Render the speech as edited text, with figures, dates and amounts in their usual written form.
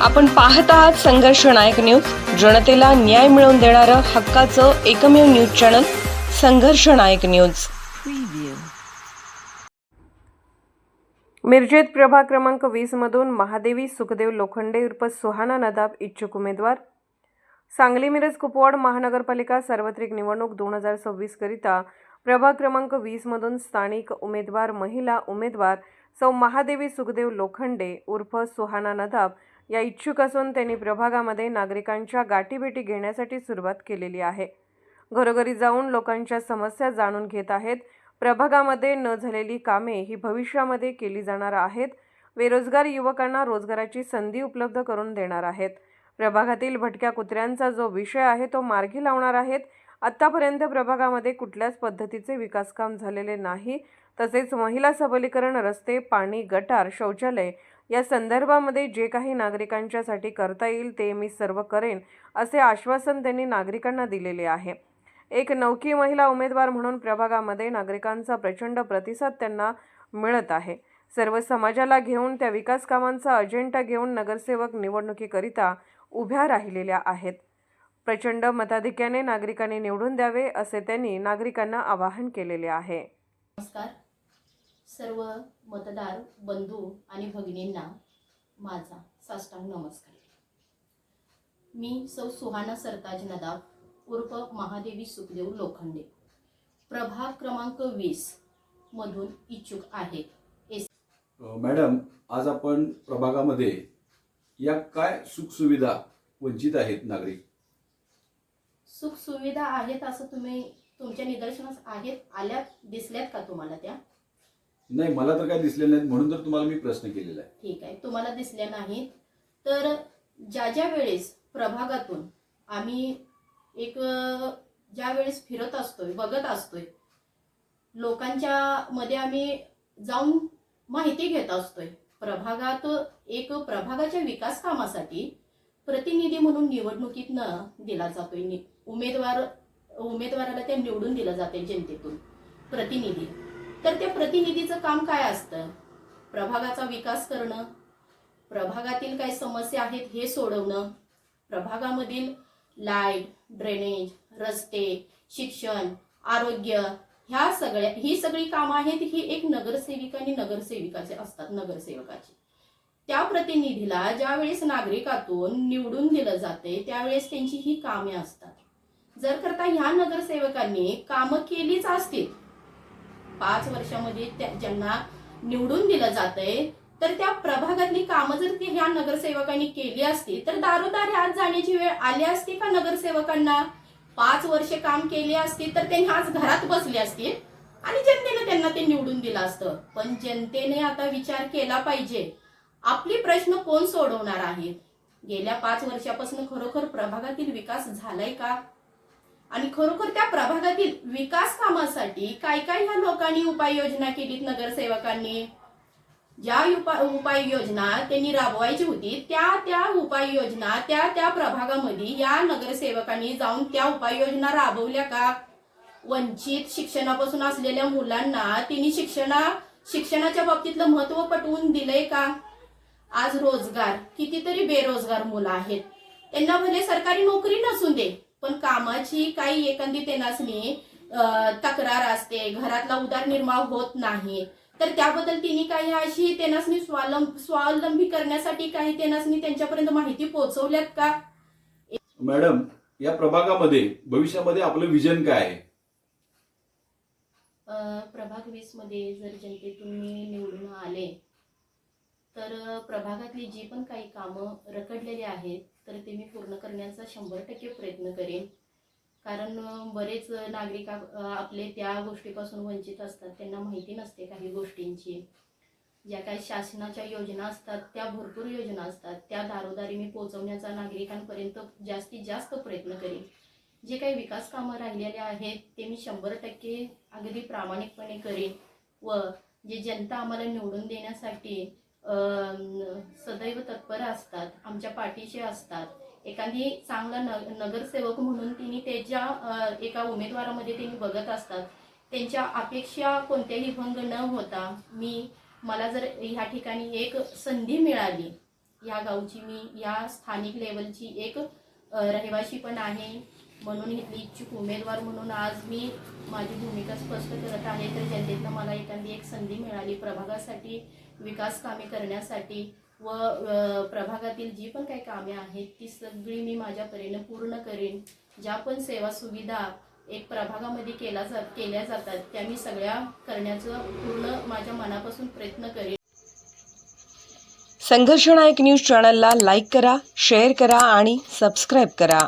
आपण पाहत आहात संघर्ष नायक न्यूज, जनतेला न्याय मिळवून देणारं हक्काचं एकमेव न्यूज चॅनल संघर्ष नायक न्यूज। मिरजेत प्रभाग क्रमांक 20 मधून महादेवी सुखदेव लोखंडे उर्फ सुहाना नदाब इच्छुक उमेदवार। सांगली मिरज कुपवाड महानगरपालिका सार्वत्रिक निवडणूक 2026 करिता प्रभाग क्रमांक 20 मधून स्थानिक उमेदवार महिला उमेदवार सौ महादेवी सुखदेव लोखंडे उर्फ सुहाना नदाब या इच्छुक असून त्यांनी प्रभागामध्ये नागरिकांच्या गाठीभेटी घेण्यासाठी सुरुवात केलेली आहे। घरोघरी जाऊन लोकांच्या समस्या जाणून घेत आहेत। प्रभागामध्ये न झालेली कामे ही भविष्यामध्ये केली जाणार आहेत। बेरोजगार युवकांना रोजगाराची संधी उपलब्ध करून देणार आहेत। प्रभागातील भटक्या कुत्र्यांचा जो विषय आहे तो मार्गी लावणार आहेत। आतापर्यंत प्रभागामध्ये कुठल्याच पद्धतीचे विकास काम झालेले नाही। तसेच महिला सबलीकरण, रस्ते, पाणी, गटार, शौचालय या संदर्भामध्ये जे काही नागरिकांच्यासाठी करता येईल ते मी सर्व करेन असे आश्वासन त्यांनी नागरिकांना दिलेले आहे। एक नौकी महिला उमेदवार म्हणून प्रभागामध्ये नागरिकांचा प्रचंड प्रतिसाद त्यांना मिळत आहे। सर्व समाजाला घेऊन त्या विकास कामांचा अजेंडा घेऊन नगरसेवक निवडणुकीकरिता उभ्या राहिलेल्या आहेत। प्रचंड मताधिक्याने नागरिकांनी निवडून द्यावे असे त्यांनी नागरिकांना आवाहन केलेले आहे। नमस्कार सर्व मतदार बंधू आणि भगिनींना माझा साष्टांग नमस्कार। मी सौ सुहाना सरताज नदाब उर्फ महादेवी सुखदेव लोखंडे प्रभाग क्रमांक 20 मधून इच्छुक आहे। मॅडम, आज आपण प्रभागामध्ये या काय सुखसुविधा वंचित आहेत नागरिक? सुख सुविधा आहेत असं तुम्ही तुमच्या निदर्शनास आहेत आल्यात दिसल्यात का तुम्हाला? त्या नाही, मला तर काय दिसले नाहीत, म्हणून तर तुम्हाला मी प्रश्न केलेला आहे। ठीक आहे, तुम्हाला दिसल्या नाहीत तर ज्या वेळेस प्रभागातून आम्ही ज्या वेळेस फिरत असतोय, बघत असतोय, लोकांच्या मध्ये आम्ही जाऊन माहिती घेत असतोय। प्रभागात प्रभागाच्या विकास कामासाठी प्रतिनिधी म्हणून निवडणुकीतनं दिला जातोय। उमेदवाराला ते निवडून दिलं जाते जनतेतून प्रतिनिधी। तर त्या प्रतिनिधीचं काम काय असतं? प्रभागाचा विकास करणं, प्रभागातील काही समस्या आहेत हे सोडवणं, प्रभागामधील लाईट, ड्रेनेज, रस्ते, शिक्षण, आरोग्य ही सगळी कामं आहेत ही एक नगरसेविका आणि नगरसेविकाचे असतात। नगरसेवकाची त्या प्रतिनिधीला ज्यावेळेस नागरिकातून निवडून दिलं जाते त्यावेळेस त्यांची ही कामे असतात। जर करता ह्या नगरसेवकांनी कामं केलीच असतील 5 वर्षामध्ये ज्यांना निवडून दिलं जातंय तर त्या प्रभागातली कामं जर ह्या नगरसेवकांनी केली असती तर दारोदारी आज जाण्याची वेळ आली असती का नगरसेवकांना? 5 वर्ष काम केली असती तर त्यांनी आज घरात बसले असतील आणि जनतेने त्यांना ते निवडून दिलं असतं। पण जनतेने आता विचार केला पाहिजे, आपली प्रश्न कोण सोडवणार आहेत? गेल्या 5 वर्षापासून खरोखर प्रभागातील विकास झालाय का? आणि खरोखर त्या प्रभागातील विकास कामासाठी काय काय ह्या लोकांनी उपाययोजना केलीत? नगरसेवकांनी ज्या उपाययोजना त्यांनी राबवायची होती त्या उपाययोजना त्या प्रभागामध्ये या नगरसेवकांनी जाऊन त्या उपाययोजना राबवल्या का? वंचित शिक्षणापासून असलेल्या मुलांना त्यांनी शिक्षणाच्या बाबतीतलं महत्त्व पटवून दिलंय का? आज रोजगार, कितीतरी बेरोजगार मुलं आहेत, त्यांना भले सरकारी नोकरी नसून दे पण कामाची काही एखादी त्यांनासनी तक्रार असते, घरातला उदरनिर्वाह होत नाही, तर त्याबद्दल तिने काही अशी त्यांनासनी स्वावलंबी करण्यासाठी काही त्यांनासनी त्यांच्यापर्यंत माहिती पोहोचवल्यात का? मॅडम, या प्रभागामध्ये भविष्यामध्ये आपलं विजन काय आहे? प्रभाग 20 मध्ये जर जनतेतून मी निवडून आले तर प्रभागातली जी पण काही कामं रखडलेली आहेत तर ते मी पूर्ण करण्याचा 100% प्रयत्न करेन। कारण बरेच नागरिक आपले त्या गोष्टीपासून वंचित असतात, त्यांना माहिती नसते काही गोष्टींची। ज्या काही शासनाच्या योजना असतात त्या भरपूर योजना असतात, त्या दारोदारी मी पोहोचवण्याचा नागरिकांपर्यंत जास्तीत जास्त प्रयत्न करेन। जे काही विकास कामं राहिलेले आहेत ते मी 100% अगदी प्रामाणिकपणे करेन व जे जनता आम्हाला निवडून देण्यासाठी सदैव तत्पर असतात, आमच्या पाठीशी असतात, एखादी चांगला नगरसेवक म्हणून तिने त्याच्या एका उमेदवारामध्ये त्यांनी बघत असतात, त्यांच्या अपेक्षा कोणत्याही भंग न होता मला जर ह्या ठिकाणी एक संधी मिळाली या गावची मी या स्थानिक लेवलची एक रहिवाशी पण आहे, म्हणून इथली इच्छुक उमेदवार म्हणून आज मी माझी भूमिका स्पष्ट करत आहे. तर जनतेतनं मला एखादी एक संधी मिळाली प्रभागासाठी विकास कामे करण्यासाठी व प्रभागातील जी पण काही कामे आहेत ती सगळी मी माझ्या परीने पूर्ण करेन. ज्या पण सेवा सुविधा एक प्रभागामध्ये केल्या जातात त्या मी सगळ्या करण्याचं पूर्ण माझ्या मनापासून प्रयत्न करेन. संघर्ष नायक न्यूज चॅनलला लाईक करा, शेअर करा आणि सबस्क्राईब करा.